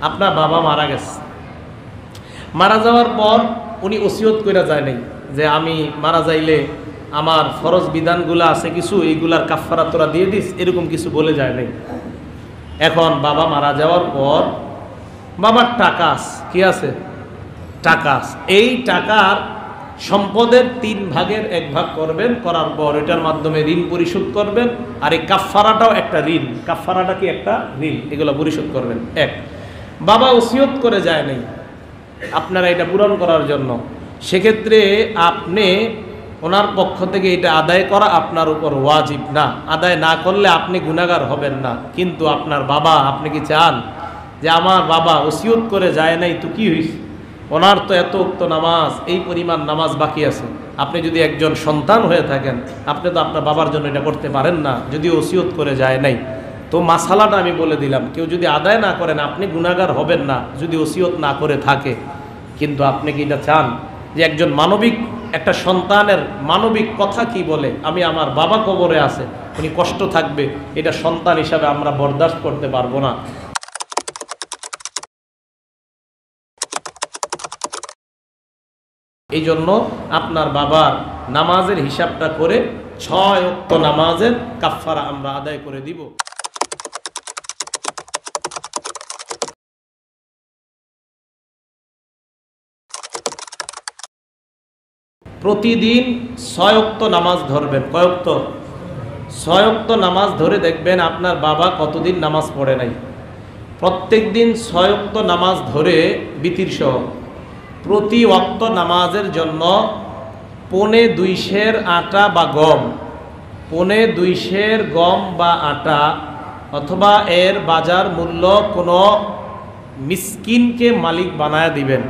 আপনার বাবা মারা গেছে, মারা যাওয়ার পর উনি ওসিয়ত কইরা যায় নাই যে আমি মারা যাইলে আমার ফরজ বিধানগুলো আছে কিছু, এইগুলার কাফারা তোরা দিয়ে দিস, এরকম কিছু বলে যায় নাই। এখন বাবা মারা যাওয়ার পর বাবার টাকা কি আছে, টাকা, এই টাকার সম্পদের 3 ভাগের 1 ভাগ করবেন, করার পর এটার মাধ্যমে ঋণ পরিশোধ করবেন। আর এই কাফারাটাও একটা ঋণ, কাফারাটা কি একটা ঋণ, এগুলো পরিশোধ করবেন। এক, বাবা ওসিয়ত করে যায় নাই আপনারা এটা পূরণ করার জন্য, সেক্ষেত্রে আপনি ওনার পক্ষ থেকে এটা আদায় করা আপনার উপর ওয়াজিব না। আদায় না করলে আপনি গুনাহগার হবেন না, কিন্তু আপনার বাবা, আপনি কি চান যে আমার বাবা ওসিয়ত করে যায় নাই তো কি হইছে, ওনার তো এত উক্ত নামাজ, এই পরিমাণ নামাজ বাকি আছে, আপনি যদি একজন সন্তান হয়ে থাকেন আপনি তো আপনার বাবার জন্য এটা করতে পারেন না যদি ওসিয়ত করে যায় নাই। তো মাসালাটা আমি বলে দিলাম, কেউ যদি আদায় না করেন আপনি গুনাহগার হবেন না যদি ওসিয়ত না করে থাকে। কিন্তু আপনি কি এটা চান যে একজন মানবিক একটা সন্তানের মানবিক কথা কি বলে, আমি আমার বাবা কবরে আছে, উনি কষ্ট থাকবে, এটা সন্তান হিসাবে আমরা বরদাস্ত করতে পারবো না। এই জন্য আপনার বাবার নামাজের হিসাবটা করে 6 ওয়াক্ত নামাজের কাফারা আমরা আদায় করে দিব। প্রতিদিন 6 ওয়াক্ত নামাজ ধরবেন। কয় ওয়াক্ত? 6 ওয়াক্ত নামাজ ধরে দেখবেন আপনার বাবা কতদিন নামাজ পড়ে নাই। প্রত্যেক দিন 6 ওয়াক্ত নামাজ ধরে বিতির সহ প্রতি ওয়াক্ত নামাজের জন্য 2.25 সের আটা বা গম, 2.25 সের গম বা আটা অথবা এর বাজার মূল্য কোনো মিসকিনকে মালিক বানায় দিবেন।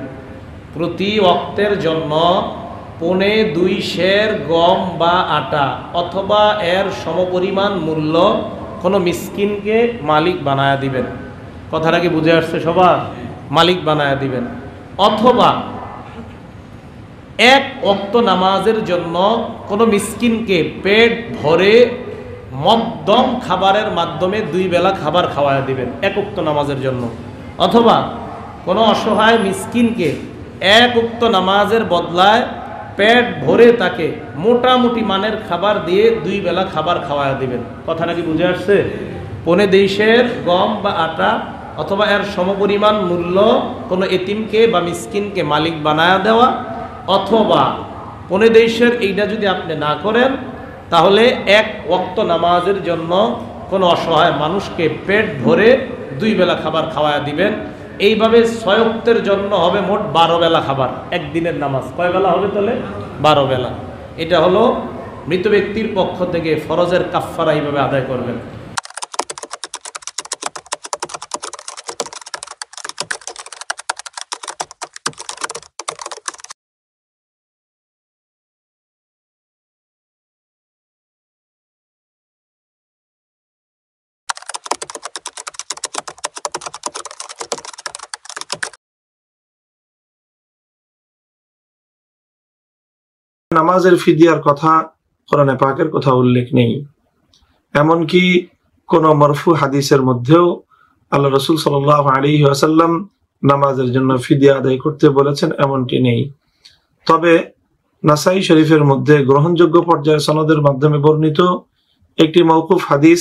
প্রতি ওয়াক্তের জন্য 2.25 সের গম বা আটা অথবা এর সমপরিমাণ মূল্য কোনো মিসকিনকে মালিক বানায় দিবেন। কথাটা কি বুঝে আসছে সবার? মালিক বানায় দিবেন। অথবা 1 ওয়াক্ত নামাজের জন্য কোনো মিসকিনকে পেট ভরে মধ্যম খাবারের মাধ্যমে 2 বেলা খাবার খাওয়ায় দিবেন 1 ওয়াক্ত নামাজের জন্য। অথবা কোনো অসহায় মিসকিনকে 1 ওয়াক্ত নামাজের বদলায় পেট ভরে তাকে মোটামুটি মানের খাবার দিয়ে 2 বেলা খাবার খাওয়ায় দিবেন। কথাটা কি বুঝে আসছে? 2.25 সের গম বা আটা অথবা এর সমপরিমাণ মূল্য কোনো এতিমকে বা মিসকিনকে মালিক বানায়া দেওয়া, অথবা 2.25 সের এইটা যদি আপনি না করেন তাহলে 1 ওয়াক্ত নামাজের জন্য কোনো অসহায় মানুষকে পেট ভরে 2 বেলা খাবার খাওয়ায়া দিবেন। এইভাবে 6 ওয়াক্তের জন্য হবে মোট 12 বেলা খাবার। একদিনের নামাজ কয় বেলা হবে তাহলে? 12 বেলা। এটা হলো মৃত ব্যক্তির পক্ষ থেকে ফরজের কাফারা, এইভাবে আদায় করবেন। নামাজের ফিদিয়ার কথা কোরআনে পাকের কথা উল্লেখ নেই, এমনকি কোন মরফু হাদিসের মধ্যেও আল্লাহ রাসূল সাল্লাল্লাহু আলাইহি ওয়াসাল্লাম নামাজের জন্য ফিদিয়া আদায় করতে বলেছেন এমনটি নেই। তবে নাসাই শরীফের মধ্যে গ্রহণযোগ্য পর্যায়ের সনদের মাধ্যমে বর্ণিত একটি মওকুফ হাদিস,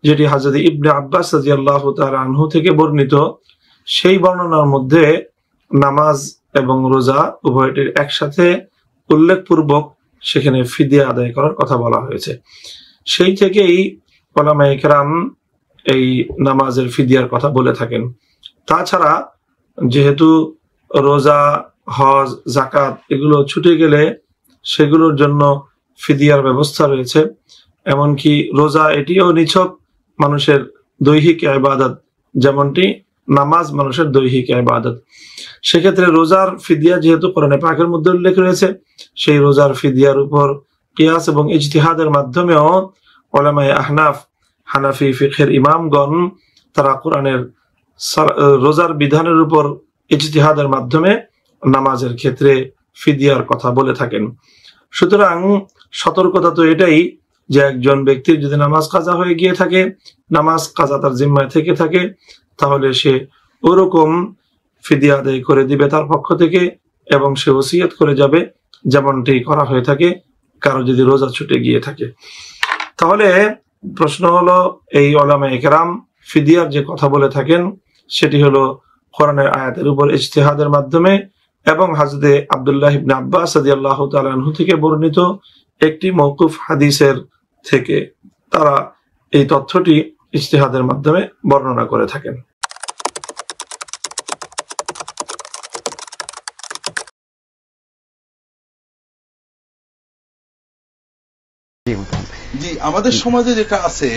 যেটি হযরত ইবনে আব্বাস রাদিয়াল্লাহু তাআলা আনহু থেকে বর্ণিত, সেই বর্ণনার মধ্যে নামাজ এবং রোজা উভয়টির একসাথে উল্লেখপূর্বক সেখানে ফিদিয়া আদায় করার কথা বলা হয়েছে। সেই থেকেই উলামায়ে কেরাম এই নামাজের ফিদিয়ার কথা বলে থাকেন। তাছাড়া যেহেতু রোজা, হজ, যাকাত এগুলো ছুটে গেলে সেগুলোর জন্য ফিদিয়ার ব্যবস্থা রয়েছে। এমনকি রোজা এটিও নিছক মানুষের দৈহিক ইবাদত, যেমনটি নামাজ মানুষের দৈহিক ইবাদত। সেক্ষেত্রে রোজার ফিদিয়া যেহেতু কোরআনে পাকের মধ্যে উল্লেখ রয়েছে, সেই রোজার ফিদিয়ার উপর কিয়াস এবং ইজতিহাদের মাধ্যমেও উলামায়ে আহনাফ, হানাফি ফিকহের ইমামগণ তারা কোরআনের রোজার বিধানের উপর ইজতিহাদের মাধ্যমে নামাজের ক্ষেত্রে ফিদিয়ার কথা বলে থাকেন। সুতরাং সতর্কতা তো এটাই যে একজন ব্যক্তির যদি নামাজ কাজা হয়ে গিয়ে থাকে, নামাজ কাজা তার জিম্মায় থেকে থাকে, তাহলে সে ওরকম ফিদিয়া আদায় করে দিবে তার পক্ষ থেকে, এবং সে ওসিয়ত করে যাবে যেমনটি করা হয়ে থাকে কারো যদি রোজা ছুটে গিয়ে থাকে। তাহলে প্রশ্ন হলো, এই উলামায়ে কেরাম ফিদিয়ার যে কথা বলে থাকেন সেটি হলো কোরআনের আয়াতের উপর ইজতিহাদের মাধ্যমে এবং হযরতে আব্দুল্লাহ ইবনে আব্বাস রাদিয়াল্লাহু তাআলা আনহু থেকে বর্ণিত একটি মওকুফ হাদিসের থেকে তারা এই তথ্যটি ইজতিহাদের মাধ্যমে বর্ণনা করে থাকেন। জি, আমাদের সমাজে যেটা আছে,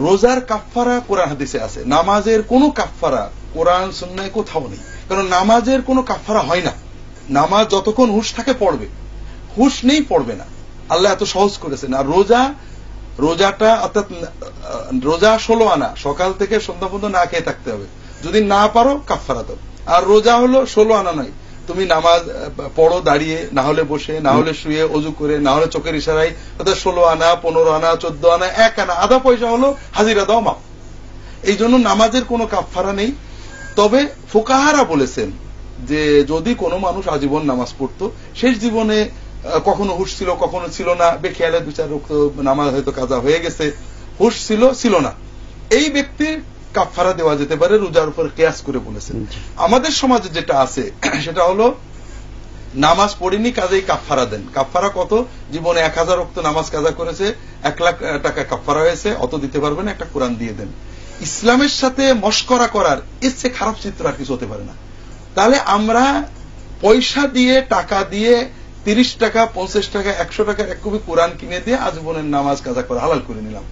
রোজার কাফফারা কোরআন হাদিসে আছে, নামাজের কোনো কাফফারা কোরআন সুন্নাহে কোথাও নেই। কারণ নামাজের কোনো কাফফারা হয় না। নামাজ যতক্ষণ হুঁশ থাকে পড়বে, হুঁশ নেই পড়বে না। আল্লাহ এত সহজ করেছেন। আর রোজাটা অর্থাৎ রোজা 16 আনা, সকাল থেকে সন্ধ্যা পর্যন্ত না খেয়ে থাকতে হবে। যদি না পারো কাফফারা দাও। আর রোজা হলো 16 আনা নয়, তুমি নামাজ পড়ো দাঁড়িয়ে, না হলে বসে, না হলে শুয়ে, অজু করে, না হলে চোখের ইশারায়, অর্থাৎ 16 আনা, 15 আনা, 14 আনা, 1 আনা, আধা পয়সা হলো হাজিরা দাও মাপ। এই জন্য নামাজের কোনো কাফফারা নেই। তবে ফুকাহারা বলেছেন যে যদি কোনো মানুষ আজীবন নামাজ পড়তো, শেষ জীবনে কখনো হুঁশ ছিল কখনো ছিল না, বেখেয়ালে 2-4 রক্ত নামাজ হয়তো কাজা হয়ে গেছে, হুঁশ ছিল না, এই ব্যক্তির কাফফারা দেওয়া যেতে পারে, রোজার উপর কিয়াস করে বলেছেন। আমাদের সমাজে যেটা আছে সেটা হলো নামাজ পড়িনি কাজেই কাফফারা দেন। কাফফারা কত? জীবনে 1000 ওয়াক্ত নামাজ কাজা করেছে, 1 লাখ টাকা কাফফারা হয়েছে, অত দিতে পারবেন, একটা কোরআন দিয়ে দেন। ইসলামের সাথে মশকরা করার এর চেয়ে খারাপ চিত্র আর কিছু হতে পারে না। তাহলে আমরা পয়সা দিয়ে, টাকা দিয়ে 30 টাকা, 50 টাকা, 100 টাকার 1 কপি কোরআন কিনে দিয়ে আজীবনের নামাজ কাজা করে হালাল করে নিলাম।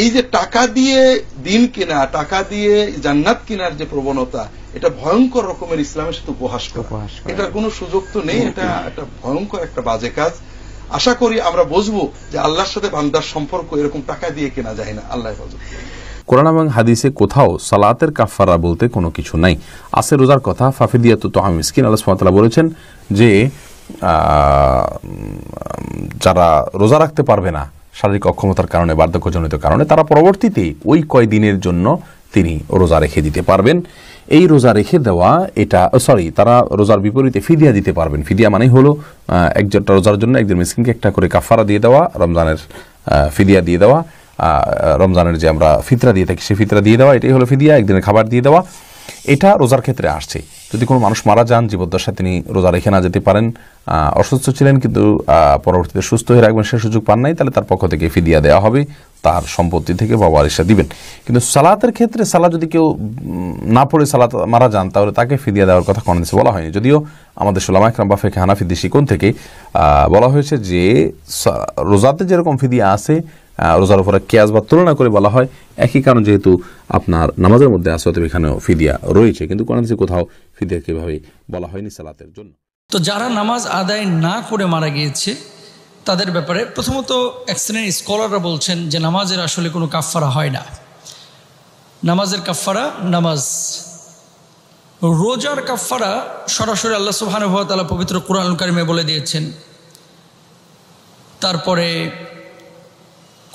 এই যে টাকা দিয়ে দিন কেনা, টাকা দিয়ে জান্নাত কেনার যে প্রবণতা, এটা ভয়ঙ্কর রকমের ইসলামের সাথে উপহাস করা। এটার কোনো সুযোগ তো নেই। এটা একটা ভয়ঙ্কর একটা বাজে কাজ। আশা করি আমরা বুঝবো যে আল্লাহর সাথে বান্দার সম্পর্ক এরকম টাকা দিয়ে কেনা যায় না। আল্লাহ হেফাজত। কোরআন এবং হাদিসে কোথাও সালাতের কাফফারা বলতে কোনো কিছু নাই। আছে রোজার কথা, ফাফিদিয়াতু তুআম মিসকিন। আল্লাহ সুবহানাহু ওয়া তাআলা বলেছেন যে যারা রোজা রাখতে পারবে না শারীরিক অক্ষমতার কারণে, বার্ধক্যজনিত কারণে, তারা পরবর্তীতে ওই কয়দিনের জন্য তিনি রোজা রেখে দিতে পারবেন। এই রোজা রেখে দেওয়া তারা রোজার বিপরীতে ফিদিয়া দিতে পারবেন। ফিদিয়া মানে হলো একজনটা রোজার জন্য একজন মিসকিনকে একটা করে কাফফারা দিয়ে দেওয়া, রমজানের ফিদিয়া দিয়ে দেওয়া, রমজানের যে আমরা ফিতরা দিয়ে থাকি সে ফিতরা দিয়ে দেওয়া, এটাই হলো ফিদিয়া, একদিনের খাবার দিয়ে দেওয়া। এটা রোজার ক্ষেত্রে আসছে। যদি কোনো মানুষ মারা যান, জীবদ্দশায় তিনি রোজা রেখে না যেতে পারেন, অসুস্থ ছিলেন কিন্তু পরবর্তীতে সুস্থ হয়ে রাখবেন, সে সুযোগ পান নাই, তাহলে তার পক্ষ থেকে ফিদিয়া দেওয়া হবে, তার সম্পত্তি থেকে বা ওয়ারিশা দিবেন। কিন্তু সালাতের ক্ষেত্রে সালাত যদি কেউ না পড়ে সালাত মারা যান, তাহলে তাকে ফিদিয়া দেওয়ার কথা কোন হাদিসে বলা হয়নি। যদিও আমাদের উলামায়ে কেরাম বা ফিকহে হানাফি দৃষ্টিকোণ থেকে বলা হয়েছে যে রোজাতে যেরকম ফিদিয়া আছে, রোজার উপরে কিয়াস বা তুলনা করে বলা হয়, একই কারণ যেহেতু আপনার নামাজের মধ্যে আছে, অতএব এখানেও ফিদিয়া রয়েছে। কিন্তু কোরআন হাদিসে কোথাও ফিদিয়া কিভাবে বলা হয়নি সালাতের জন্য। তো যারা নামাজ আদায় না করে মারা গিয়েছে তাদের ব্যাপারে প্রথমত এক শ্রেণীর স্কলাররা বলছেন যে নামাজের আসলে কোনো কাফফারা হয় না। নামাজের কাফফারা নামাজ। রোজার কাফফারা সরাসরি আল্লাহ সুবহানাহু ওয়া তাআলা পবিত্র কুরআনুল কারীমে বলে দিয়েছেন। তারপরে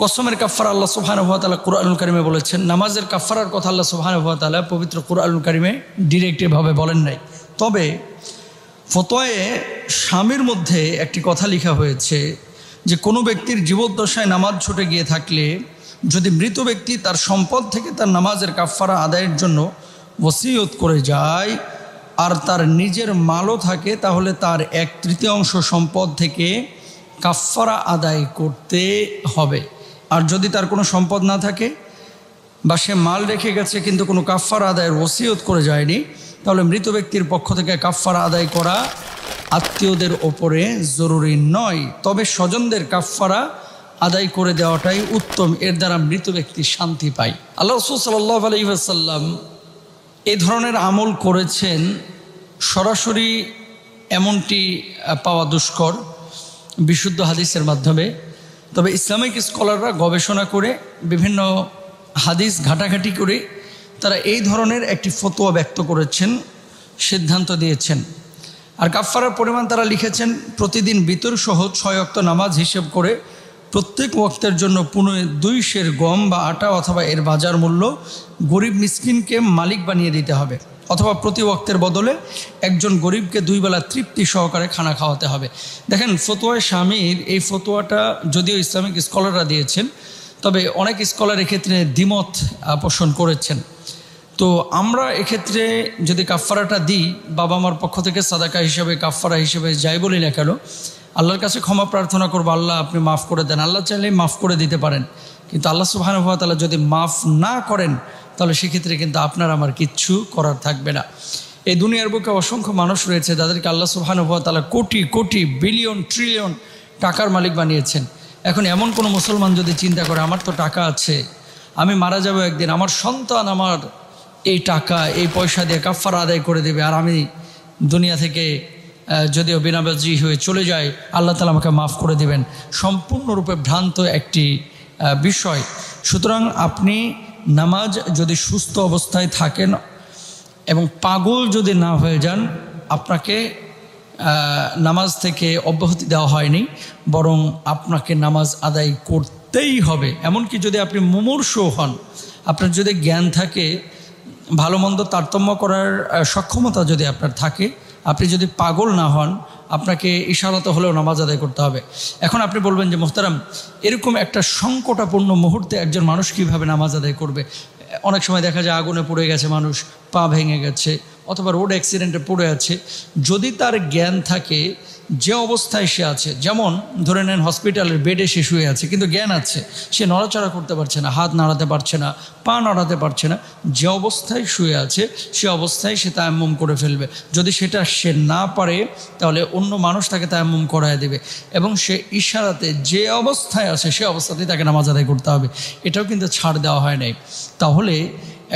কসমের কাফফারা আল্লাহ সুবহানাহু ওয়া তাআলা কুরআনুল কারীমে বলেছেন। নামাজের কাফফারার কথা আল্লাহ সুবহানাহু ওয়া তাআলা পবিত্র কুরআনুল কারীমে ডিরেক্টভাবে বলেন নাই। তবে ফতোয়ায়ে শামির মধ্যে একটি কথা লেখা হয়েছে যে কোনো ব্যক্তির জীবদ্দশায় নামাজ ছুটে গিয়ে থাকলে যদি মৃত ব্যক্তি তার সম্পদ থেকে তার নামাজের কাফফারা আদায়ের জন্য ওসিয়ত করে যায় আর তার নিজের মালও থাকে, তাহলে তার 1/3 সম্পদ থেকে কাফফারা আদায় করতে হবে। আর যদি তার কোনো সম্পদ না থাকে বা সে মাল রেখে গেছে কিন্তু কোনো কাফফারা আদায়ের ওসিয়ত করে যায়নি, তাহলে মৃত ব্যক্তির পক্ষ থেকে কাফফারা আদায় করা আত্মীয়দের ওপরে জরুরি নয়। তবে স্বজনদের কাফফারা আদায় করে দেওয়াটাই উত্তম, এর দ্বারা মৃত ব্যক্তি শান্তি পায়। আল্লাহ রাসূল সাল্লাল্লাহু আলাইহি ওয়াসাল্লাম এই ধরনের আমল করেছেন, সরাসরি এমনটি পাওয়া দুষ্কর বিশুদ্ধ হাদিসের মাধ্যমে। তবে ইসলামিক স্কলাররা গবেষণা করে বিভিন্ন হাদিস ঘাটাঘাটি করে তারা এই ধরনের একটি ফতোয়া ব্যক্ত করেছেন, সিদ্ধান্ত দিয়েছেন। আর কাফফারার পরিমাণ তারা লিখেছেন প্রতিদিন বিতর সহ 6 ওয়াক্ত নামাজ হিসেব করে প্রত্যেক ওয়াক্তের জন্য 2 সের গম বা আটা অথবা এর বাজার মূল্য গরিব মিসকিনকে মালিক বানিয়ে দিতে হবে, অথবা প্রতি ওয়াক্তের বদলে একজন গরিবকে 2 বেলা তৃপ্তি সহকারে খানা খাওয়াতে হবে। দেখেন, ফতোয়া স্বামীর এই ফতোয়াটা যদিও ইসলামিক স্কলাররা দিয়েছেন, তবে অনেক স্কলার এক্ষেত্রে দ্বিমত পোষণ করেছেন। তো আমরা এক্ষেত্রে যদি কাফফারাটা দিই, বাবা মার পক্ষ থেকে সাদাকা হিসেবে, কাফফারা হিসেবে যাই বলি না কেন, আল্লাহর কাছে ক্ষমা প্রার্থনা করবো, আল্লাহ আপনি মাফ করে দেন। আল্লাহ চাইলেই মাফ করে দিতে পারেন, কিন্তু আল্লাহ সুবহানাহু ওয়া তাআলা যদি মাফ না করেন তাহলে সেক্ষেত্রে কিন্তু আপনার আমার কিচ্ছু করার থাকবে না। এই দুনিয়ার বুকে অসংখ্য মানুষ রয়েছে যাদেরকে আল্লাহ সুবহানাহু ওয়া তাআলা কোটি কোটি বিলিয়ন ট্রিলিয়ন টাকার মালিক বানিয়েছেন। এখন এমন কোনো মুসলমান যদি চিন্তা করে আমার তো টাকা আছে, আমি মারা যাব একদিন, আমার সন্তান আমার এই টাকা এই পয়সা দিয়ে কাফফারা আদায় করে দেবে, আর আমি দুনিয়া থেকে যদিও বিনাবাজি হয়ে চলে যায়, আল্লাহ তাআলা আমাকে মাফ করে দেবেন, সম্পূর্ণরূপে ভ্রান্ত একটি বিষয়। সুতরাং আপনি নামাজ যদি সুস্থ অবস্থায় থাকেন এবং পাগল যদি না হয়ে যান, আপনাকে নামাজ থেকে অব্যাহতি দেওয়া হয়নি, বরং আপনাকে নামাজ আদায় করতেই হবে। এমনকি যদি আপনি মুমূর্ষু হন, আপনার যদি জ্ঞান থাকে, ভালো মন্দ তারতম্য করার সক্ষমতা যদি আপনার থাকে, আপনি যদি পাগল না হন, আপনাকে ইশারাতে হলেও নামাজ আদায় করতে হবে। এখন আপনি বলবেন যে মোহতারাম, এরকম একটা সংকটাপূর্ণ মুহূর্তে একজন মানুষ কীভাবে নামাজ আদায় করবে? অনেক সময় দেখা যায় আগুনে পুড়ে গেছে মানুষ, পা ভেঙে গেছে, অথবা রোড অ্যাক্সিডেন্টে পড়ে আছে। যদি তার জ্ঞান থাকে, যে অবস্থায় সে আছে, যেমন ধরে নেন হসপিটালের বেডে সে শুয়ে আছে কিন্তু জ্ঞান আছে, সে নড়াচড়া করতে পারছে না, হাত নাড়াতে পারছে না, পা নাড়াতে পারছে না, যে অবস্থায় শুয়ে আছে সে অবস্থায় সে তায়াম্মুম করে ফেলবে। যদি সেটা সে না পারে তাহলে অন্য মানুষ তাকে তায়াম্মুম করায় দেবে, এবং সে ইশারাতে যে অবস্থায় আছে সে অবস্থাতেই তাকে নামাজ আদায় করতে হবে। এটাও কিন্তু ছাড় দেওয়া হয় নাই। তাহলে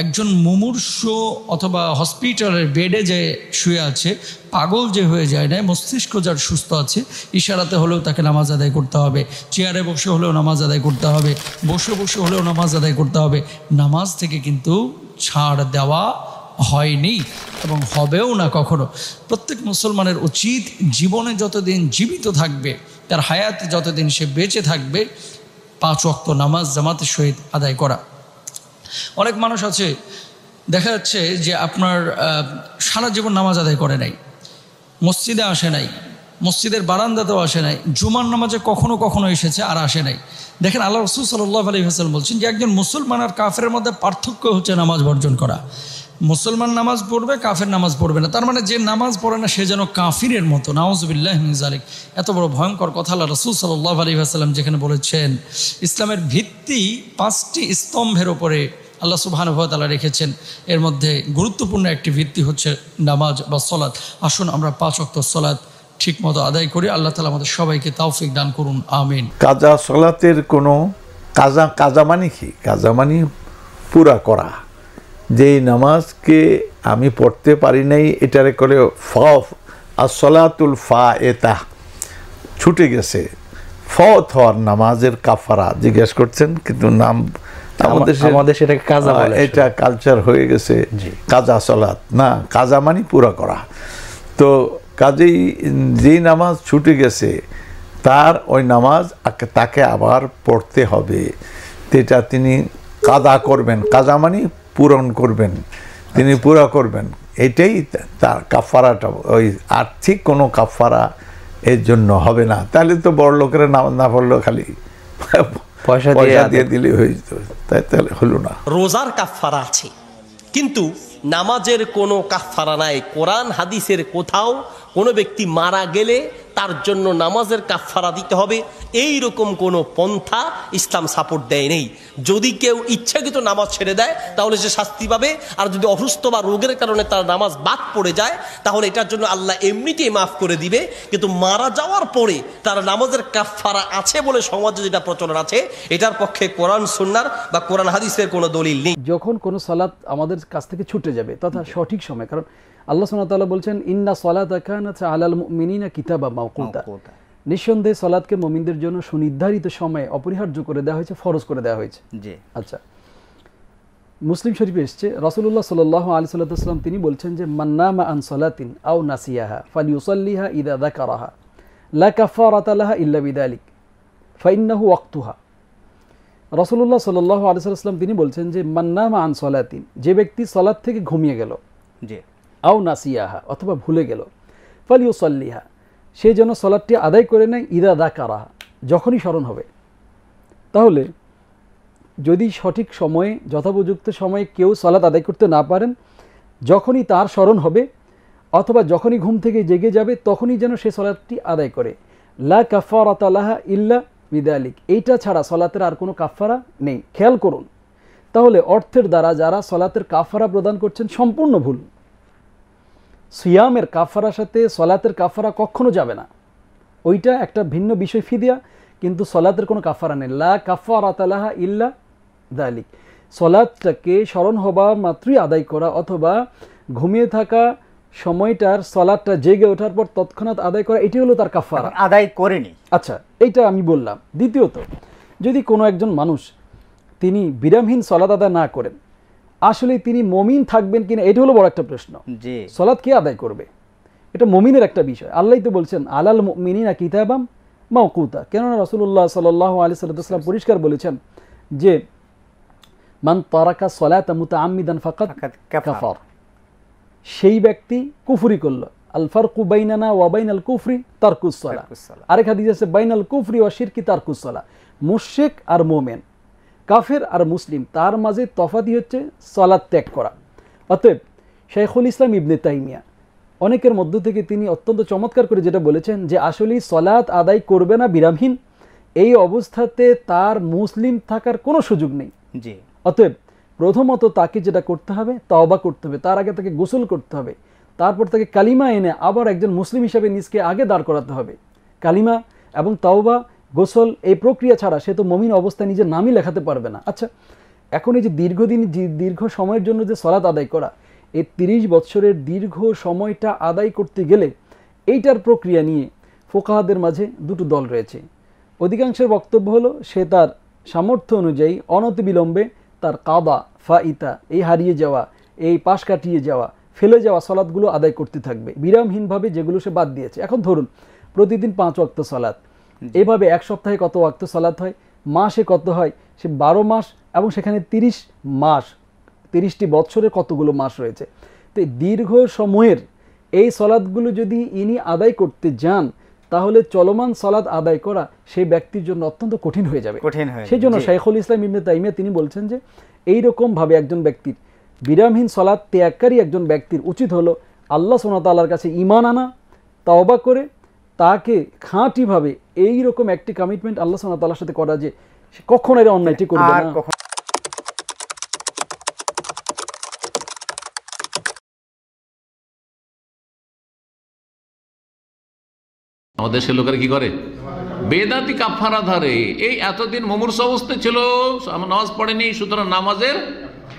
একজন মুমূর্ষু অথবা হসপিটালের বেডে যে শুয়ে আছে, পাগল যে হয়ে যায় না, মস্তিষ্ক যার সুস্থ আছে, ইশারাতে হলেও তাকে নামাজ আদায় করতে হবে, চেয়ারে বসে হলেও নামাজ আদায় করতে হবে, বসে বসে হলেও নামাজ আদায় করতে হবে। নামাজ থেকে কিন্তু ছাড় দেওয়া হয়নি এবং হবেও না কখনো। প্রত্যেক মুসলমানের উচিত জীবনে যতদিন জীবিত থাকবে, তার হায়াতে যতদিন সে বেঁচে থাকবে, 5 ওয়াক্ত নামাজ জামাতের সহিত আদায় করা। অনেক মানুষ আছে, দেখা যাচ্ছে যে আপনার সারা জীবন নামাজ আদায় করে নাই, মসজিদে আসে নাই, মসজিদের বারান্দাতেও আসে নাই, জুমার নামাজে কখনো কখনো এসেছে আর আসে নাই। দেখেন, আল্লাহ রাসূল সাল্লাল্লাহু আলাইহি ওয়াসাল্লাম বলছেন যে একজন মুসলমান আর কাফেরের মধ্যে পার্থক্য হচ্ছে নামাজ বর্জন করা। মুসলমান নামাজ পড়বে, কাফের নামাজ পড়বে না। তার মানে যে নামাজ পড়ে না সে যেন কাফিরের মতো। নাউযুবিল্লাহি মিন যালিক। এত বড় ভয়ঙ্কর কথা আল্লাহ রাসূল সাল্লাল্লাহু আলাইহি ওয়াসাল্লাম যেখানে বলেছেন, ইসলামের ভিত্তি 5টি স্তম্ভের ওপরে আল্লাহ সুবহানাহু ওয়া তাআলা রেখেছেন। এর মধ্যে গুরুত্বপূর্ণ একটি ভিত্তি হচ্ছে নামাজ বা সলাত। আসুন আমরা 5 ওয়াক্ত সলাত ঠিক মতো আদায় করি। আল্লাহ তাআলা আমাদের সবাইকে তৌফিক দান করুন, আমিন। কাজা সলাতের কোনো কাজা মানে কি? কাজা মানে পুরা করা। যেই নামাজকে আমি পড়তে পারি নাই, এটারে করে আসলাতুল ফায়েতা, ছুটে গেছে, ফত হওয়ার নামাজের কাফারা জিজ্ঞেস করছেন, কিন্তু নাম আমাদের সেটাকে কাজা বলে, এটা কালচার হয়ে গেছে কাজা সলাত না। কাজা মানে পুরা করা। তো কাজেই যেই নামাজ ছুটে গেছে তার ওই নামাজ তাকে আবার পড়তে হবে, যেটা তিনি কাজা করবেন। কাজা মানে পূরণ করবেন, তিনি পুরা করবেন, এটাই তার কাফারাটা। ওই আর্থিক কোনো কাফারা এর জন্য হবে না। তাহলে তো বড় লোকেরা নামাজ না পড়লেও খালি পয়সা দিয়ে দিলে হয়ে যেত, তাই তাহলে হলো না। রোজার কাফারা আছে, কিন্তু নামাজের কোনো কাফারা নাই। কোরআন হাদিসের কোথাও কোনো ব্যক্তি মারা গেলে তার জন্য নামাজের কাফারা দিতে হবে এই রকম কোনো পন্থা ইসলাম সাপোর্ট দেয় নেই। যদি কেউ ইচ্ছাকৃত নামাজ ছেড়ে দেয় তাহলে সে শাস্তি পাবে, আর যদি অসুস্থ বা রোগের কারণে তার নামাজ বাদ পড়ে যায় তাহলে এটার জন্য আল্লাহ এমনিতেই মাফ করে দিবে। কিন্তু মারা যাওয়ার পরে তার নামাজের কাফারা আছে বলে সমাজে যেটা প্রচলন আছে, এটার পক্ষে কোরআন সুন্নাহর বা কোরআন হাদিসের কোনো দলিল নেই। যখন কোনো সালাত আমাদের কাছ থেকে ছুটে যাবে তথা সঠিক সময়, কারণ আল্লাহ সুবহানাহু ওয়া তাআলা বলছেন ইন্না সালাতা কানাত আলাল মুমিনিনা কিতাবাম মাওকুতা, নিঃসন্দেহে সালাতকে মুমিনদের জন্য সুনির্ধারিত সময়ে অপরিহার্য করে দেওয়া হয়েছে, ফরজ করে দেওয়া হয়েছে। জি আচ্ছা, মুসলিম শরীফে এসেছে রাসূলুল্লাহ সাল্লাল্লাহু আলাইহি ওয়াসাল্লাম তিনি বলছেন যে মান নামা আন সালাতিন আও নাসিয়াহা ফালিউসাল্লিহা ইযা যাকারাহা লা কাফারাতা লাহা ইল্লা বিযালিক ফাইন্নাহু ওয়াক্তুহা। রাসূলুল্লাহ সাল্লাল্লাহু আলাইহি ওয়াসাল্লাম তিনি বলছেন যে মান্নামা আন সলাতিন, যে ব্যক্তি সলাত থেকে ঘুমিয়ে গেল, জি, আও নাসিয়াহা অথবা ভুলে গেল, ফালিউসাল্লিহা সে যেন সলাতটি আদায় করে নেয় ইদা যাকারাহা যখনই স্মরণ হবে। তাহলে যদি সঠিক সময়ে যথোপযুক্ত সময়ে কেউ সলাত আদায় করতে না পারেন, যখনই তার স্মরণ হবে অথবা যখনই ঘুম থেকে জেগে যাবে তখনই যেন সে সলাতটি আদায় করে। লা কাফারাতা লাহা ইল্লা বিদালিক, এইটা ছাড়া সলাতের আর কোনো কাফারা নেই। খেয়াল করুন তাহলে অর্থের দ্বারা যারা সলাতের কাফারা প্রদান করছেন সম্পূর্ণ ভুল। সিয়ামের কাফারার সাথে সলাতের কাফারা কখনো যাবে না, ওইটা একটা ভিন্ন বিষয় ফিদিয়া, কিন্তু সলাতের কোনো কাফারা নেই। লা কাফারাতা লাহা ইল্লা দালিক, সলাতটাকে স্মরণ হবা মাত্রই আদায় করা অথবা ঘুমিয়ে থাকা সময়টার সলাতটা জেগে ওঠার পর তৎক্ষণাৎ আদায় করা, এটি হলো তার কাফারা। আদায় করেনি, আচ্ছা এইটা আমি বললাম। দ্বিতীয়ত, যদি কোনো একজন মানুষ তিনি বিরামহীন সলাত আদায় না করেন, আসলে তিনি মমিন থাকবেন কিনা এটা হলো বড় একটা প্রশ্ন। জি, সলাত কে আদায় করবে, এটা মমিনের একটা বিষয়। আল্লাহ তো বলছেন আলাল মুমিনিনা কিতাবাম মাওকুতা, কেননা রাসূলুল্লাহ সাল্লাল্লাহু আলাইহি ওয়াসাল্লাম পরিষ্কার বলেছেন যে মান তারাকা সলাতা মুতাআম্মিদান ফাকাদ কাফার, সেই ব্যক্তি কুফরি করলো। আল ফারকু বাইনানা ওয়া বাইনাল কুফরি তারকুস সালাহ, আরেক হাদিস আছে বাইনাল কুফরি ওয়া শিরকি তারকুস সালাহ, মুশরিক আর মুমিন, কাফের আর মুসলিম, তার মাঝে তফাতই হচ্ছে সালাত ত্যাগ করা। অতএব শাইখুল ইসলাম ইবনে তাইমিয়া অনেকের মধ্য থেকে তিনি অত্যন্ত চমৎকার করে যেটা বলেছেন যে আসলেই সলাত আদায় করবে না বিরামহীন, এই অবস্থাতে তার মুসলিম থাকার কোনো সুযোগ নেই। জি, অতএব প্রথমত তাকে যেটা করতে হবে তওবা করতে হবে, তার আগে তাকে গোসল করতে হবে, তারপর তাকে কালিমা এনে আবার একজন মুসলিম হিসাবে নিজকে আগে দাঁড় করাতে হবে। কালিমা এবং তওবা, গোসল, এই প্রক্রিয়া ছাড়া সে তো মুমিন অবস্থায় নিজের নামই লেখাতে পারবে না। আচ্ছা, এখন এই যে দীর্ঘ সময়ের জন্য যে সলাত আদায় করা, এই 30 বছরের দীর্ঘ সময়টা আদায় করতে গেলে এইটার প্রক্রিয়া নিয়ে ফোকাহাদের মাঝে দুটো দল রয়েছে। অধিকাংশের বক্তব্য হলো সে তার সামর্থ্য অনুযায়ী অনতিবিলম্বে তার কাদা ফাইতা, এই হারিয়ে যাওয়া, এই পাশ কাটিয়ে যাওয়া, ফেলে যাওয়া সলাৎগুলো আদায় করতে থাকবে বিরামহীনভাবে, যেগুলো সে বাদ দিয়েছে। এখন ধরুন প্রতিদিন 5 ওয়াক্ত সলাৎ, এভাবে এক সপ্তাহে কত ওয়াক্ত সলাৎ হয়, মাসে কত হয়, সে 12 মাস, এবং সেখানে 30 মাস, 30টি বছরের কতগুলো মাস রয়েছে। তো দীর্ঘ সময়ের এই সলাৎগুলো যদি ইনি আদায় করতে যান, তাহলে চলমান সলাৎ আদায় করা সেই ব্যক্তির জন্য অত্যন্ত কঠিন হয়ে যাবে। সেই জন্য শাইখুল ইসলাম ইবনে তাইমিয়া তিনি বলছেন যে এইরকমভাবে একজন ব্যক্তির, বিরামহীন সলাৎ ত্যাগকারী একজন ব্যক্তির উচিত হলো আল্লাহ সুবহানাহু ওয়া তাআলার কাছে ঈমান আনা, তওবা করে তাকে খাঁটিভাবে এইরকম একটি কমিটমেন্ট আল্লাহ সুবহানাহু ওয়া তাআলার সাথে করা যে সে কখনো এর অন্যায়টি করবে না। আমাদের দেশের লোকেরা কি করে, বেদাতি কাফারা ধরে। এই এতদিন মুমূর্ষ অবস্থা ছিল, নামাজ পড়েনি, সুতরাং নামাজের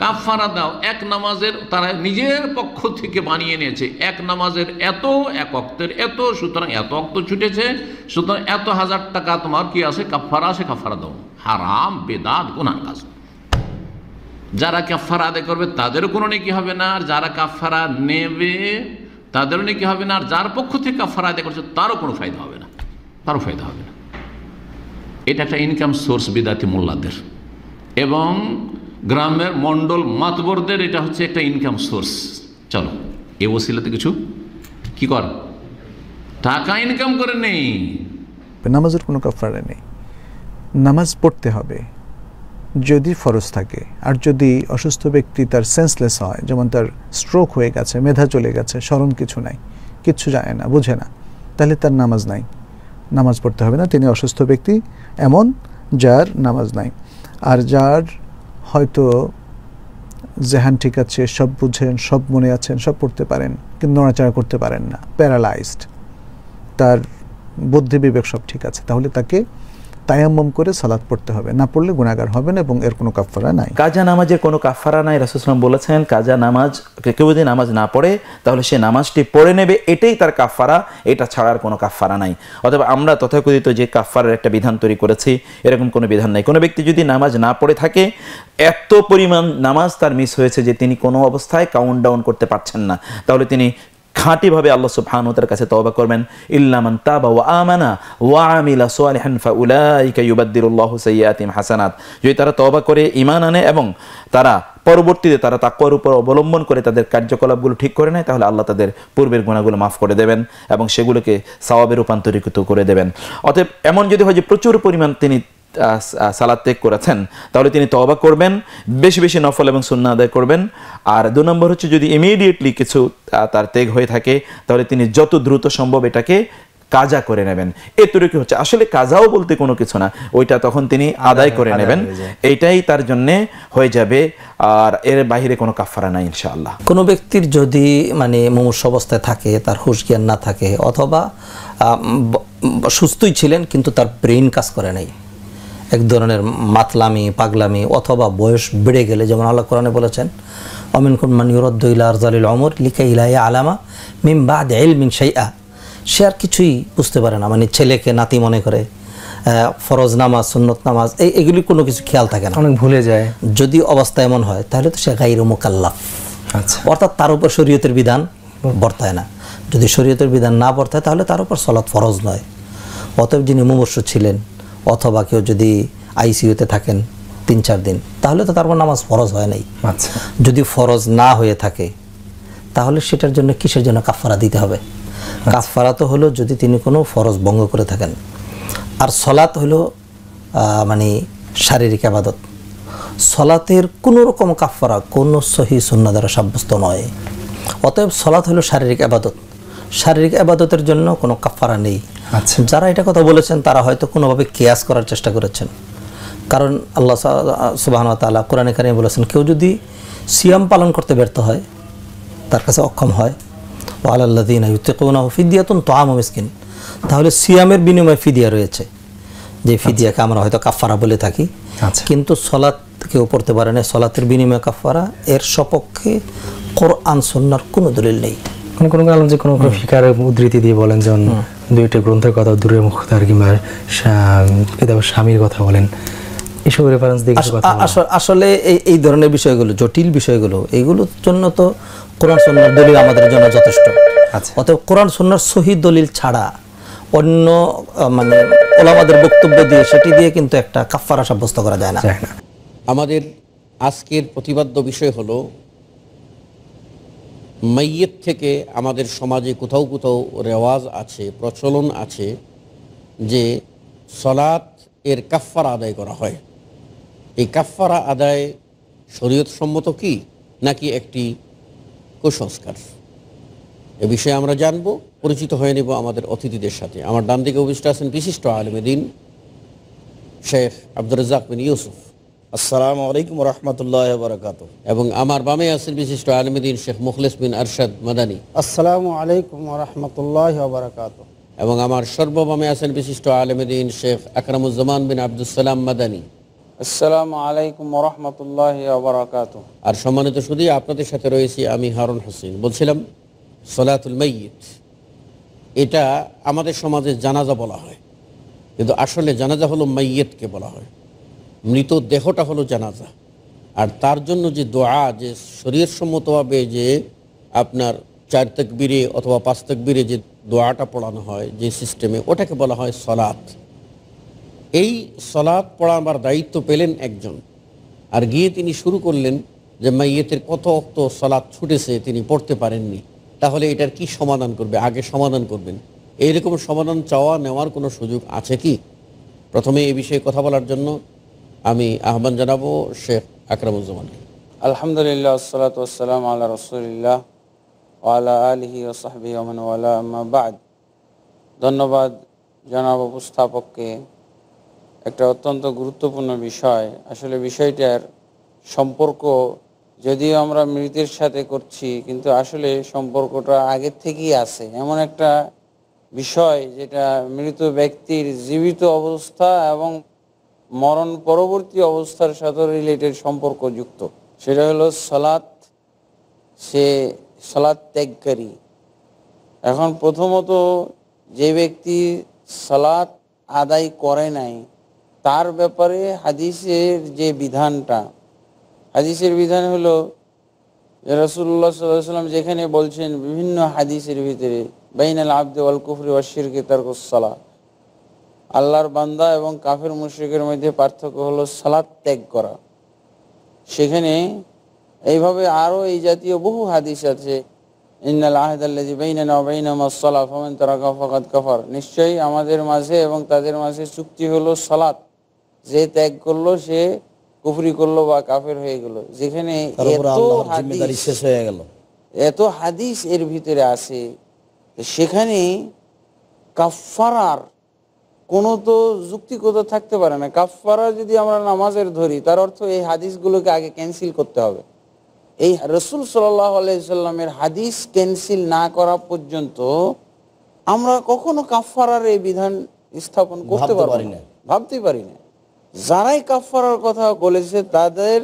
কাফারা দাও। এক নামাজের তারা নিজের পক্ষ থেকে বানিয়ে নিয়েছে, এক নামাজের এত, এক অক্তের এত, সুতরাং এত অক্ত ছুটেছে, সুতরাং এত হাজার টাকা তোমার কি আছে, কাফারা আছে, কাফারা দাও। হারাম, বেদাত, গুনার কাজ। যারা কাফারা আদায় করবে তাদেরও কোনো নেকি হবে না, আর যারা কাফারা নেবে তাদেরও নাকি হবে না, আর যার পক্ষ থেকে কাফারা আদায় করছে তারও কোনো ফায়দা হবে না, তারও ফায়দা হবে না। এটা একটা ইনকাম সোর্স বিদাতি মোল্লাদের এবং গ্রামের মন্ডল মাতবরদের, এটা হচ্ছে একটা ইনকাম সোর্স। চলো এ ওসিলাতে কিছু কি কর, টাকা ইনকাম করে নেই। নামাজের কোনো কাফারা নেই, নামাজ পড়তে হবে যদি ফরজ থাকে। আর যদি অসুস্থ ব্যক্তি তার সেন্সলেস হয়, যেমন তার স্ট্রোক হয়ে গেছে, মেধা চলে গেছে, স্মরণ কিছু নাই, কিচ্ছু জানে না, বুঝে না, তাহলে তার নামাজ নাই, নামাজ পড়তে হবে না। তিনি অসুস্থ ব্যক্তি এমন যার নামাজ নাই। আর যার হয়তো জেহান ঠিক আছে, সব বুঝেন, সব মনে আছেন, সব পড়তে পারেন, কিন্তু নড়াচড়া করতে পারেন না, প্যারালাইজড, তার বুদ্ধি বিবেক সব ঠিক আছে, তাহলে তাকে তায়াম্মুম করে সালাত পড়তে হবে, না পড়লে গুনাহগার হবেন এবং এর কোনো কাফারা নাই। কাজা নামাজের কোনো কাফারা নাই। রাসূল সাল্লাল্লাহু আলাইহি ওয়াসাল্লাম বলেছেন কাজা নামাজ, কেউ যদি নামাজ না পড়ে তাহলে সে নামাজটি পড়ে নেবে, এটাই তার কাফারা, এটা ছাড়ার কোনো কাফারা নাই। অথবা আমরা তথাকথিত যে কাফারার একটা বিধান তৈরি করেছি, এরকম কোনো বিধান নাই। কোনো ব্যক্তি যদি নামাজ না পড়ে থাকে, এত পরিমাণ নামাজ তার মিস হয়েছে যে তিনি কোনো অবস্থায় কাউন্ট ডাউন করতে পারছেন না, তাহলে তিনি খাঁটিভাবে আল্লাহ সুবহানাহু ওয়া তাআলার কাছে তওবা করবেন। ইল্লা মান তাবা ওয়া আমানা ওয়া আমিলা সালিহান ফাউলাইকা ইউবাদদিলুল্লাহু সাইয়্যাতিহিম হাসানাত। যদি তারা তওবা করে ঈমান আনে এবং তারা পরবর্তীতে তারা তাকওয়ার উপর অবলম্বন করে তাদের কার্যকলাপগুলো ঠিক করে নেয়, তাহলে আল্লাহ তাদের পূর্বের গুনাহগুলো মাফ করে দেবেন এবং সেগুলোকে সওয়াবে রূপান্তরিত করে দেবেন। অতএব এমন যদি হয় যে প্রচুর পরিমাণ তিনি সালাত ত্যাগ করেছেন, তাহলে তিনি তওবা করবেন, বেশি বেশি নফল এবং সুন্নাহ আদায় করবেন। আর 2 নম্বর হচ্ছে যদি ইমিডিয়েটলি কিছু তার ত্যাগ হয়ে থাকে, তাহলে তিনি যত দ্রুত সম্ভব এটাকে কাজা করে নেবেন। এতটুকু হচ্ছে, আসলে কাজাও বলতে কোনো কিছু না, ওইটা তখন তিনি আদায় করে নেবেন, এইটাই তার জন্য হয়ে যাবে, আর এর বাইরে কোনো কাফারা নাই ইনশাআল্লাহ। কোনো ব্যক্তির যদি মানে মুমূর্ষ অবস্থায় থাকে, তার হুঁশ জ্ঞান না থাকে, অথবা সুস্থই ছিলেন কিন্তু তার ব্রেইন কাজ করে নাই, এক ধরনের মাতলামি পাগলামি, অথবা বয়স বেড়ে গেলে, যেমন আল্লাহ কোরআনে বলেছেন অমিনকুম মান ইউরাদ্দু ইলা আরযালিল উমর লিকাই লা ইয়ালামা মিন বা'দি ইলমিন শাইআ। সে আর কিছুই বুঝতে পারে না, মানে ছেলেকে নাতি মনে করে, ফরজ নামাজ সুন্নত নামাজ এগুলি কোনো কিছু খেয়াল থাকে না, অনেক ভুলে যায়। যদি অবস্থা এমন হয় তাহলে তো সে গায়রু মুকাল্লাফ, অর্থাৎ তার উপর শরীয়তের বিধান বর্তায় না। যদি শরীয়তের বিধান না বর্তায় তাহলে তার উপর সালাত ফরজ নয়। অতএব যিনি মুমূর্ষু ছিলেন, অথবা কেউ যদি আইসিইউতে থাকেন 3-4 দিন, তাহলে তো তারপর নামাজ ফরজ হয় নাই। যদি ফরজ না হয়ে থাকে তাহলে সেটার জন্য কিসের জন্য কাফারা দিতে হবে? কাফারা তো হলো যদি তিনি কোনো ফরজ ভঙ্গ করে থাকেন। আর সলাত হলো মানে শারীরিক ইবাদত। সলাতের কোনো রকম কাফারা কোনো সহি সুন্নাহ দ্বারা সাব্যস্ত নয়। অতএব সলাত হলো শারীরিক ইবাদত, শারীরিক ইবাদতের জন্য কোনো কাফারা নেই। যারা এটা কথা বলেছেন তারা হয়তো কোনোভাবে কিয়াস করার চেষ্টা করেছেন, কারণ আল্লাহ সুবহানাহু ওয়া তাআলা কোরআনে কারিমে বলেছেন কেউ যদি সিয়াম পালন করতে ব্যর্থ হয়, তার কাছে অক্ষম হয়, ওয়া আলাল্লাযীনা ইউতিকুনাহু ফিদিয়াতুন তুআমু মিসকিন, তাহলে সিয়ামের বিনিময়ে ফিদিয়া রয়েছে, যে ফিদিয়াকে আমরা হয়তো কাফারা বলে থাকি। কিন্তু সলাত কেউ পড়তে পারে না, সলাতের বিনিময়ে কাফারা, এর সপক্ষে কোরআন সুন্নাহর কোনো দলিল নেই। কোনো আলম যে কোনো ফিকার উদ্ধৃতি দিয়ে বলেন, যেমন 2টি গ্রন্থের কথা, দূরে মুখতার কিংবা কিতাবের স্বামীর কথা বলেন, এসব রেফারেন্স দিয়ে আসলে এই ধরনের বিষয়গুলো, জটিল বিষয়গুলো, এইগুলোর জন্য তো কোরআন সুন্নাহর দলিল আমাদের জন্য যথেষ্ট। অতএব কোরআন সুন্নাহর সহি দলিল ছাড়া অন্য মানে ওলামাদের বক্তব্য দিয়ে সেটি দিয়ে কিন্তু একটা কাফারা সাব্যস্ত করা যায় না। আমাদের আজকের প্রতিপাদ্য বিষয় হলো মাইয়িত থেকে আমাদের সমাজে কোথাও কোথাও রেওয়াজ আছে, প্রচলন আছে যে সলাত এর কাফারা আদায় করা হয়। এই কাফারা আদায় শরীয়ত সম্মত কি নাকি একটি কুসংস্কার, এ বিষয়ে আমরা জানবো, পরিচিত হয়ে নেব আমাদের অতিথিদের সাথে। আমার ডান দিকে উপবিষ্ট আছেন বিশিষ্ট আলেম দ্বীন শেখ আব্দুর রাজ্জাক বিন ইউসুফ, আসসালামু আলাইকুম ওয়া রাহমাতুল্লাহি ওয়া বারাকাতুহু। এবং আমার বামে আছেন বিশিষ্ট আলেম দ্বীন শেখ মুখলিস বিন আরশাদ মাদানী, আসসালামু আলাইকুম ওয়া রাহমাতুল্লাহি ওয়া বারাকাতুহু। এবং আমার সর্ববামে আছেন বিশিষ্ট আলেম দ্বীন শেখ আকরামুজ্জামান বিন আব্দুস সালাম মাদানী, আসসালামু আলাইকুম ওয়া রাহমাতুল্লাহি ওয়া বারাকাতুহু। আর সম্মানিত সুধী, আপনাদের সাথে রয়েছি আমি হারুন হোসেন। বলছিলাম সলাতুল মাইয়িত, এটা আমাদের সমাজে জানাজা বলা হয়, কিন্তু আসলে জানাজা হলো মাইয়িতকে বলা হয়, মৃত দেহটা হলো জানাজা। আর তার জন্য যে দোয়া, যে শরীয়ত সম্মতভাবে যে আপনার 4 তাকবীরে অথবা 5 তাকবীরে যে দোয়াটা পড়ানো হয় যে সিস্টেমে, ওটাকে বলা হয় সলাত। এই সলাত পড়াবার দায়িত্ব পেলেন একজন, আর গিয়ে তিনি শুরু করলেন যে মাইয়িতের কত অক্ত সলাত ছুটেছে তিনি পড়তে পারেননি, তাহলে এটার কি সমাধান করবে? আগে সমাধান করবেন। এইরকম সমাধান চাওয়া নেওয়ার কোনো সুযোগ আছে কি? প্রথমে এই বিষয়ে কথা বলার জন্য আমি আহ্বান জানাবো শেখ আকরামুজ্জামান। আলহামদুলিল্লাহ, আসসালাতু ওয়াসসালামু আলা রাসূলিল্লাহ ওয়া আলা আলিহি ওয়া সাহবিহি ওয়া মান ওয়ালা, আম্মা বা'দ। ধন্যবাদ জনাব উপস্থাপককে। একটা অত্যন্ত গুরুত্বপূর্ণ বিষয়। আসলে বিষয়টার সম্পর্ক যদিও আমরা মৃতের সাথে করছি, কিন্তু আসলে সম্পর্কটা আগের থেকেই আছে। এমন একটা বিষয় যেটা মৃত ব্যক্তির জীবিত অবস্থা এবং মরণ পরবর্তী অবস্থার সাথে রিলেটেড সম্পর্কযুক্ত। সেটা হলো সালাত। সে সালাত ত্যাগকারী। এখন প্রথমত যে ব্যক্তি সালাত আদায় করে নাই তার ব্যাপারে হাদিসের যে বিধানটা, হাদিসের বিধান হলো রাসূলুল্লাহ সাল্লাল্লাহু আলাইহি ওয়াসাল্লাম যেখানে বলছেন বিভিন্ন হাদিসের ভিতরে বাইনাল আবদি ওয়াল কুফরি ওয়াশ শিরকি তারকুস সালাহ, আল্লাহর বান্দা এবং কাফের মুশরিকের মধ্যে পার্থক্য হলো সালাত ত্যাগ করা। সেখানে এইভাবে আরও এই জাতীয় বহু হাদিস আছে, ইন্নাল আহদাল্লাযী বাইনানা ওয়া বাইনাহুম আস-সালাহ ফামান তারাকাহু ফাকাদ কাফার, নিশ্চয়ই আমাদের মাঝে এবং তাদের মাঝে চুক্তি হলো সালাত, যে ত্যাগ করলো সে কুফরি করলো বা কাফের হয়ে গেল। যেখানে এত হাদিস এর ভিতরে আছে, সেখানে কাফারার কোনো তো যুক্তিকতা থাকতে পারে না। কাফারা যদি আমরা নামাজের ধরি, তার অর্থ এই হাদিসগুলোকে আগে ক্যান্সেল করতে হবে। এই রাসূল সাল্লাল্লাহু আলাইহি সাল্লামের হাদিস ক্যান্সেল না করা পর্যন্ত আমরা কখনো কাফারার এই বিধান স্থাপন করতে পারি না, ভাবতে পারি না। যারাই কাফারার কথা বলেছে তাদের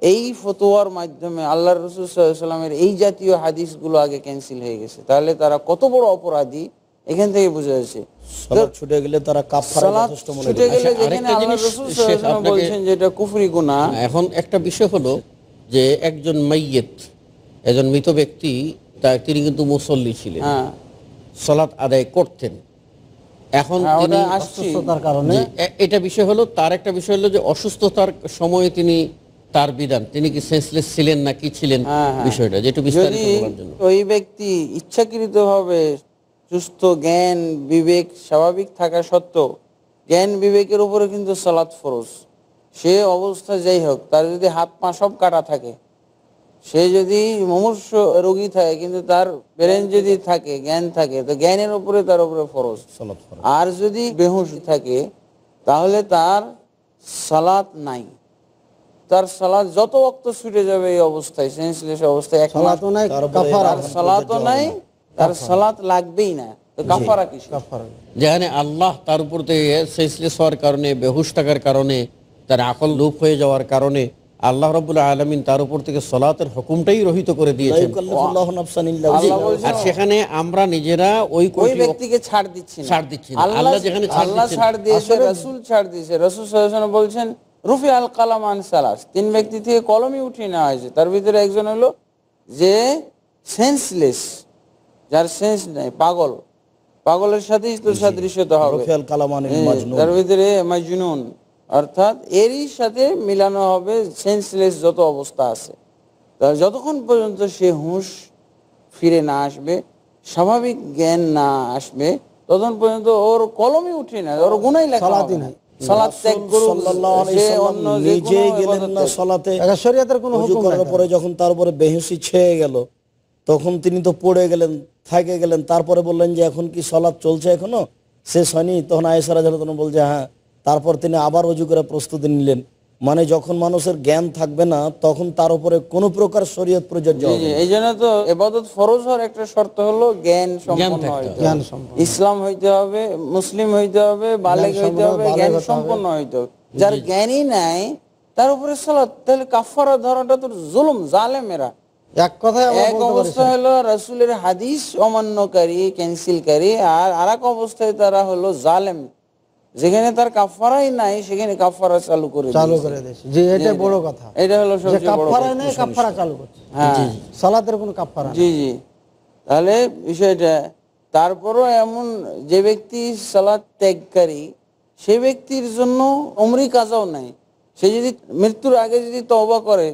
এই ফতোয়ার মাধ্যমে আল্লাহর রাসূল সাল্লাল্লাহু আলাইহি সাল্লামের এই জাতীয় হাদিসগুলো আগে ক্যান্সেল হয়ে গেছে। তাহলে তারা কত বড় অপরাধী এখান থেকে বোঝা যাচ্ছে। সালাত ছুটে গেলে তারা কাফারা যথেষ্ট মনে করে। যেখানে আল্লাহর রাসূল সাল্লাল্লাহু আলাইহি সাল্লাম বলেছেন যে এটা কুফরি গুনাহ। এখন একটা বিষয় হলো যে একজন মাইয়িত, একজন মৃত ব্যক্তি, তিনি কিন্তু মুসল্লি ছিলেন, সালাত আদায় করতেন। এখন তিনি অসুস্থতার কারণে, এটা বিষয় হলো, তার একটা বিষয় হলো যে অসুস্থতার সময়ে তিনি তার বিধান, তিনি কি সেন্সলেস ছিলেন না কি ছিলেন, বিষয়টা যেটা বিস্তারিত বলার জন্য। ওই ব্যক্তি ইচ্ছাকৃতভাবে সুস্থ জ্ঞান বিবেক স্বাভাবিক থাকা সত্ত্বেও, জ্ঞান বিবেকের উপরে কিন্তু সালাত ফরজ, সে অবস্থা যাই হোক, তার যদি হাত পা সব কাটা থাকে, সে যদি মুমূর্ষ রোগী থাকে কিন্তু তার ব্রেন যদি থাকে, জ্ঞান থাকে, তো জ্ঞানের উপরে তার উপরে ফরজ। আর যদি বেহুশ থাকে তাহলে তার সালাত নাই, তার সালাত যত ওয়াক্ত ছুটে যাবে এই অবস্থায়, সেন্সলেস অবস্থায়, সালাতও নাই, তার সালাত লাগবেই না, তো কাফারা কি? যেখানে আল্লাহ তার উপর থেকে সেন্সলেস হওয়ার কারণে, বেহুশ থাকার কারণে, তার আকল লোপ হয়ে যাওয়ার কারণে আল্লাহ রাব্বুল আলামিন তার উপর থেকে সালাতের হুকুমটাই রহিত করে দিয়েছেন। আর সেখানে আমরা নিজেরা ওই ব্যক্তিকে ছাড় দিচ্ছি না, আল্লাহ যেখানে ছাড় দিয়েছে, রাসূল ছাড় দিয়েছে। রাসূল সাল্লাল্লাহু আলাইহি ওয়াসাল্লাম বলছেন রুফি আল কালাম আন সালাস, 3 ব্যক্তি থেকে কলমই উঠিয়ে নেওয়া হয়েছে। তার ভিতরে একজন হলো যে সেন্সলেস, যার সেন্স নাই, পাগল, পাগলের সাথেই তো সাদৃশ্যতা হবে। তার ভিতরে মাজনুন, অর্থাৎ এরই সাথে মিলানো হবে সেন্সলেস যত অবস্থা আছে। যতক্ষণ পর্যন্ত সে হুঁশ ফিরে না আসবে, স্বাভাবিক জ্ঞান না আসবে, ততক্ষণ পর্যন্ত ওর কলমই উঠে না, ওর গুনাই লেখা হবে না। সালাত ত্যাগ করুন, সে অন্য নিজেই গেলেন না সালাতে, শরীয়তের কোনো হুকুম করার পরে যখন তার উপরে বেহুশি ছেয়ে গেল, তখন তিনি তো পড়ে গেলেন, থাকে গেলেন, তারপরে বললেন যে এখন কি সালাত চলছে, এখনো শেষ হয়নি? তখন আয়েশা রাদিয়াল্লাহু আনহা বলছে হ্যাঁ। তারপর তিনি আবার ওযু করে প্রস্তুতি নিলেন। মানে যখন মানুষের জ্ঞান থাকবে না, তখন তার উপরে কোনো প্রকার শরীয়ত প্রযোজ্য হবে। এই জন্য তো ইবাদত ফরজ হওয়ার একটা শর্ত হলো জ্ঞান সম্পন্ন হইতে হবে, ইসলাম হইতে হবে, মুসলিম হইতে হবে, বালেগ হইতে হবে, জ্ঞান সম্পন্ন হইতে হবে। যার জ্ঞানই নাই তার উপরে সালাত, তাহলে কাফারা ধরাটা তো জুলুম, জালেমেরা। এক কথায় এক অবস্থা হলো রাসূলের হাদিস অমান্যকারী, ক্যান্সেলকারী, আর আরেক অবস্থায় তারা হলো জালেম, যেখানে তার কাফারাই নাই সেখানে কাফারা চালু করে দিয়েছে। জি, এটা বড় কথা, এটা হলো সবচেয়ে বড় কথা। কাফারা নাই, কাফারা চালু করছে। হ্যাঁ, সালাতের কোনো কাফারা নেই। জি জি, তাহলে বিষয়টা। তারপরও এমন যে ব্যক্তি সালাত ত্যাগকারী, সে ব্যক্তির জন্য উমরি কাজাও নাই। সে যদি মৃত্যুর আগে যদি তওবা করে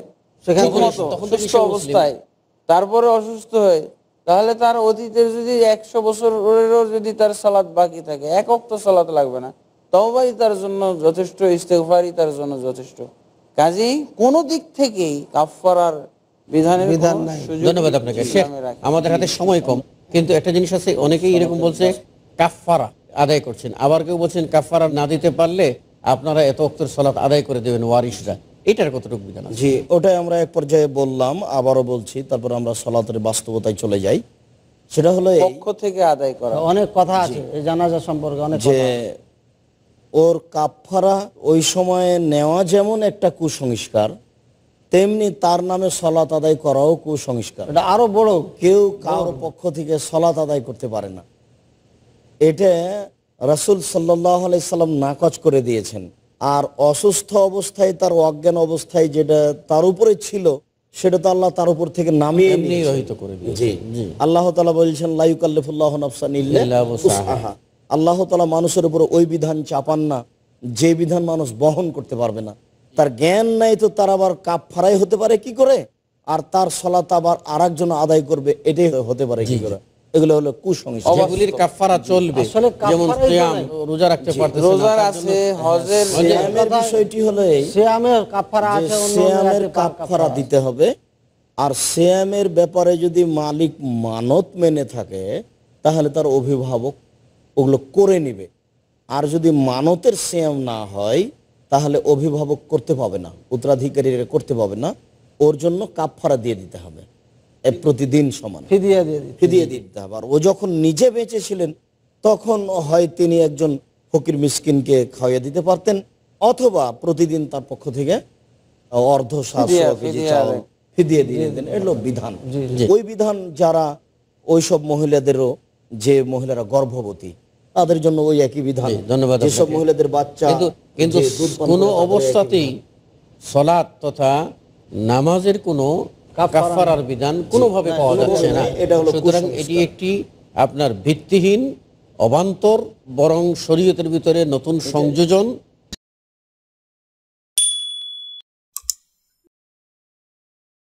সুস্থ অবস্থায়, তারপরে অসুস্থ হয়, তাহলে তার অতীতের যদি 100 বছরেরও যদি তার সালাত বাকি থাকে, এক ওয়াক্ত সালাত লাগবে না, তওবাই তার জন্য যথেষ্ট, ইস্তেগফারই তার জন্য যথেষ্ট। কাজেই কোন দিক থেকেই কাফারার বিধানের বিধান নাই। ধন্যবাদ আপনাকে। আমাদের হাতে সময় কম, কিন্তু একটা জিনিস আছে, অনেকেই এরকম বলছে কাফারা আদায় করছেন, আবার কেউ বলছেন কাফারা না দিতে পারলে আপনারা এত ওয়াক্তের সালাত আদায় করে দেবেন ওয়ারিসরা। এটার কতটুকু বিধান আছে? জি, ওটাই আমরা এক পর্যায়ে বললাম, আবারও বলছি, তারপর আমরা সালাতের বাস্তবতায় চলে যাই। সেটা হলো পক্ষ থেকে আদায় করা। অনেক কথা আছে এই জানাজা সম্পর্কে, অনেক যে ওর কাফারা ওই সময়ে নেওয়া যেমন একটা কুসংস্কার, তেমনি তার নামে সালাত আদায় করাও কুসংস্কার। এটা আরো বড়, কেউ কারোর পক্ষ থেকে সালাত আদায় করতে পারে না। এটা রাসূল সাল্লাল্লাহু আলাইহি সাল্লাম নাকচ করে দিয়েছেন। আর অসুস্থ অবস্থায়, তার অজ্ঞান অবস্থায় যেটা তার উপরে ছিল, সেটা তো আল্লাহ তার উপর থেকে নামিয়ে এমনি রহিত করে দিয়েছেন। জি জি। আল্লাহ তাআলা বলছেন লা ইউকাল্লিফুল্লাহু নাফসান ইল্লা উসআহা। আল্লাহ তাআলা মানুষের উপর ওই বিধান চাপান না যে বিধান মানুষ বহন করতে পারবে না। তার জ্ঞান নাই তো তার আবার কাফফারাই হতে পারে কি করে, আর তার সালাত আবার আরেকজন আদায় করবে এটাই হতে পারে কি করে? এগুলো হলো কুসংস্কার। যেগুলির কাফফারা চলবে, যেমন সিয়াম, রোজা রাখতে পারতেছে না, রোজার আছে, হজের সিয়ামের বিষয়টি হলো এই, সিয়ামের কাফফারা আছে, অন্য সিয়ামের কাফফারা দিতে হবে। আর সিয়ামের ব্যাপারে যদি মালিক মানত মেনে থাকে তাহলে তার অভিভাবক ওগুলো করে নেবে। আর যদি মানতের সিয়াম না হয় তাহলে অভিভাবক করতে পাবে না, উত্তরাধিকারীরা করতে পাবে না, ওর জন্য কাফফারা দিয়ে দিতে হবে প্রতিদিন সমান ফিদিয়া দিতে হবে। আর ও যখন নিজে বেঁচে ছিলেন তখন হয় তিনি একজন ফকির মিসকিনকে খাওয়াইয়া দিতে পারতেন, অথবা প্রতিদিন তার পক্ষ থেকে অর্ধ ফিদিয়া দিয়ে দিতেন। এগুলো বিধান। ওই বিধান যারা ওইসব মহিলাদেরও, যে মহিলারা গর্ভবতী তাদের জন্য ওই একই বিধান। ধন্যবাদ। যেসব মহিলাদের বাচ্চা কিন্তু কোনো অবস্থাতেই সলাৎ তথা নামাজের কোনো কাফফারার বিধান কোনোভাবে পাওয়া যাচ্ছে না। সুতরাং এটি একটি আপনার ভিত্তিহীন অবান্তর, বরং শরীয়তের ভিতরে নতুন সংযোজন